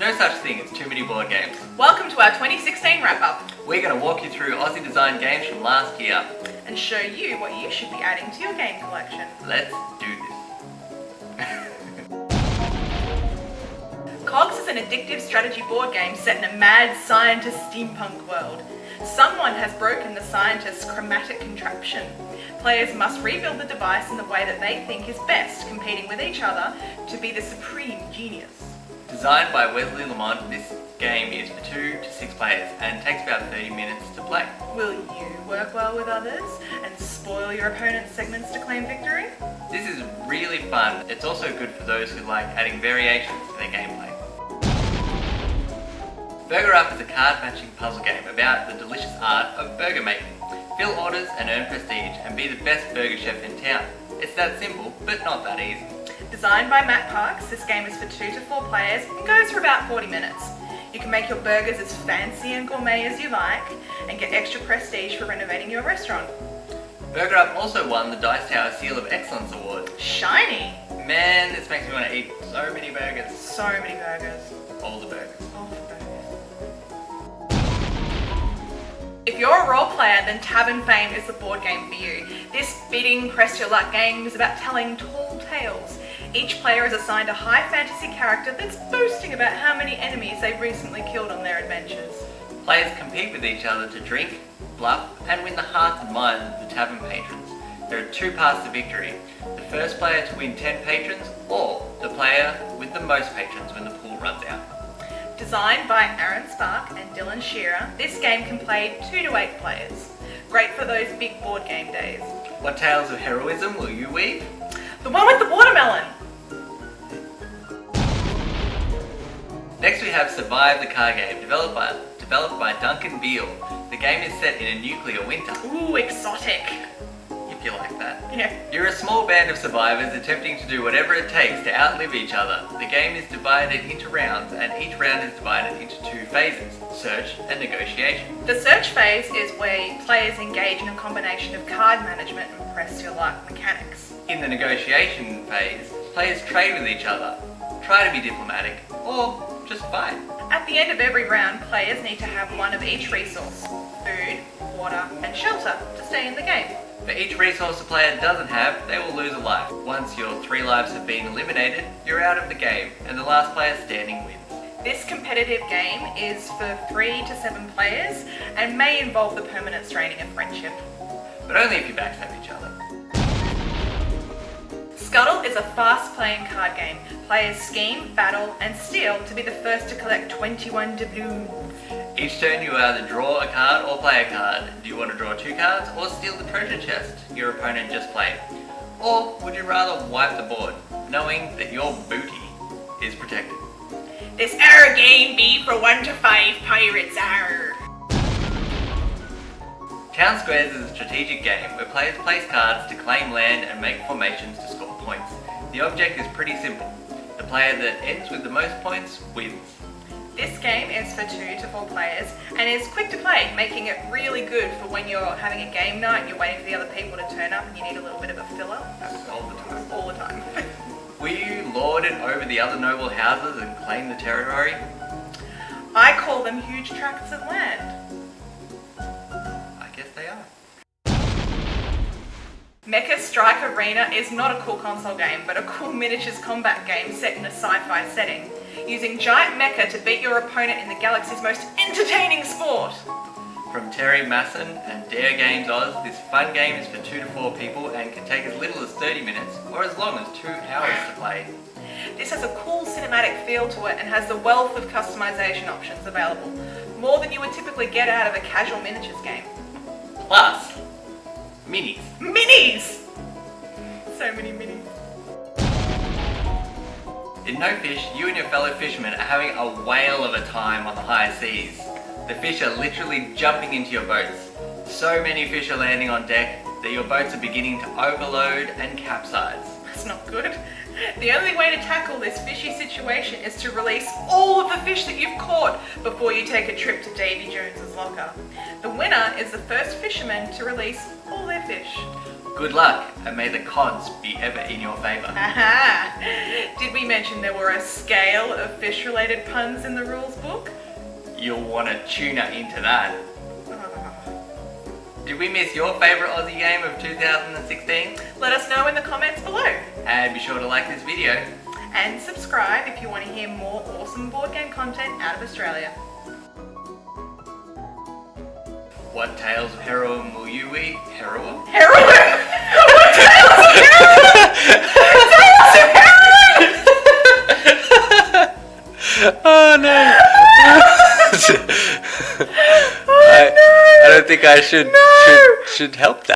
no such thing as too many board games. Welcome to our 2016 wrap-up. We're going to walk you through Aussie designed games from last year. And show you what you should be adding to your game collection. Let's do this. COGZ is an addictive strategy board game set in a mad scientist steampunk world. Someone has broken the scientist's chromatic contraption. Players must rebuild the device in the way that they think is best, competing with each other to be the supreme genius. Designed by Wesley Lamont, this game is for 2 to 6 players and takes about 30 minutes to play. Will you work well with others and spoil your opponent's segments to claim victory? This is really fun. It's also good for those who like adding variations to their gameplay. Wrapup is a card matching puzzle game about the delicious art of burger making. Fill orders and earn prestige and be the best burger chef in town. It's that simple, but not that easy. Designed by Matt Parks, this game is for 2 to 4 players and goes for about 40 minutes. You can make your burgers as fancy and gourmet as you like and get extra prestige for renovating your restaurant. Wrapup also won the Dice Tower Seal of Excellence Award. Shiny! Man, this makes me want to eat so many burgers. So many burgers. All the burgers. All the burgers. If you're a role player, then Tavern Fame is the board game for you. This bidding, press your luck game is about telling tall tales. Each player is assigned a high fantasy character that's boasting about how many enemies they've recently killed on their adventures. Players compete with each other to drink, bluff, and win the hearts and minds of the tavern patrons. There are 2 paths to victory. The first player to win 10 patrons, or the player with the most patrons when the pool runs out. Designed by Sparke and Dylan Shearer, this game can play 2 to 8 players. Great for those big board game days. What tales of heroism will you weave? The one with the watermelon! Next we have Survive the card game, developed by Duncan Beale. The game is set in a nuclear winter. Ooh, exotic! If you like that. Yeah. You're a small band of survivors attempting to do whatever it takes to outlive each other. The game is divided into rounds, and each round is divided into 2 phases, search and negotiation. The search phase is where players engage in a combination of card management and press your luck mechanics. In the negotiation phase, players trade with each other, try to be diplomatic, or just fight. At the end of every round, players need to have one of each resource: food, water, and shelter to stay in the game. For each resource a player doesn't have, they will lose a life. Once your 3 lives have been eliminated, you're out of the game, and the last player standing wins. This competitive game is for 3 to 7 players and may involve the permanent straining of friendship. But only if you backstab each other. Scuttle is a fast-playing card game. Players scheme, battle, and steal to be the first to collect 21 doubloons. Each turn you either draw a card or play a card. Do you want to draw 2 cards or steal the treasure chest your opponent just played? Or would you rather wipe the board, knowing that your booty is protected? This our game be for 1 to 5 pirates are. Town Squares is a strategic game where players place cards to claim land and make formations to score points. The object is pretty simple. The player that ends with the most points wins. This game is for 2 to 4 players and is quick to play, making it really good for when you're having a game night and you're waiting for the other people to turn up and you need a little bit of a filler. That's all the time. All the time. Will you lord it over the other noble houses and claim the territory? I call them huge tracts of land. I guess they are. Mecha Strike Arena is not a cool console game, but a cool miniatures combat game set in a sci-fi setting, using giant mecha to beat your opponent in the galaxy's most entertaining sport. From Terry Masson and Dare Games Oz, this fun game is for 2 to 4 people and can take as little as 30 minutes or as long as 2 hours to play. This has a cool cinematic feel to it and has the wealth of customization options available, more than you would typically get out of a casual miniatures game. Plus, minis. Minis! So many minis. In No Fish, you and your fellow fishermen are having a whale of a time on the high seas. The fish are literally jumping into your boats. So many fish are landing on deck that your boats are beginning to overload and capsize. That's not good. The only way to tackle this fishy situation is to release all of the fish that you've caught before you take a trip to Davy Jones's locker. The winner is the first fisherman to release all their fish. Good luck, and may the COGZ be ever in your favour. Aha! Did we mention there were a scale of fish-related puns in the rules book? You'll want to tuna into that. Did we miss your favourite Aussie game of 2016? Let us know in the comments below. And be sure to like this video. And subscribe if you want to hear more awesome board game content out of Australia. What tales of heroin will you eat? Heroin? Heroin! What tales of heroin? Tales of heroin! Oh no! Oh, no. I don't think I should help that.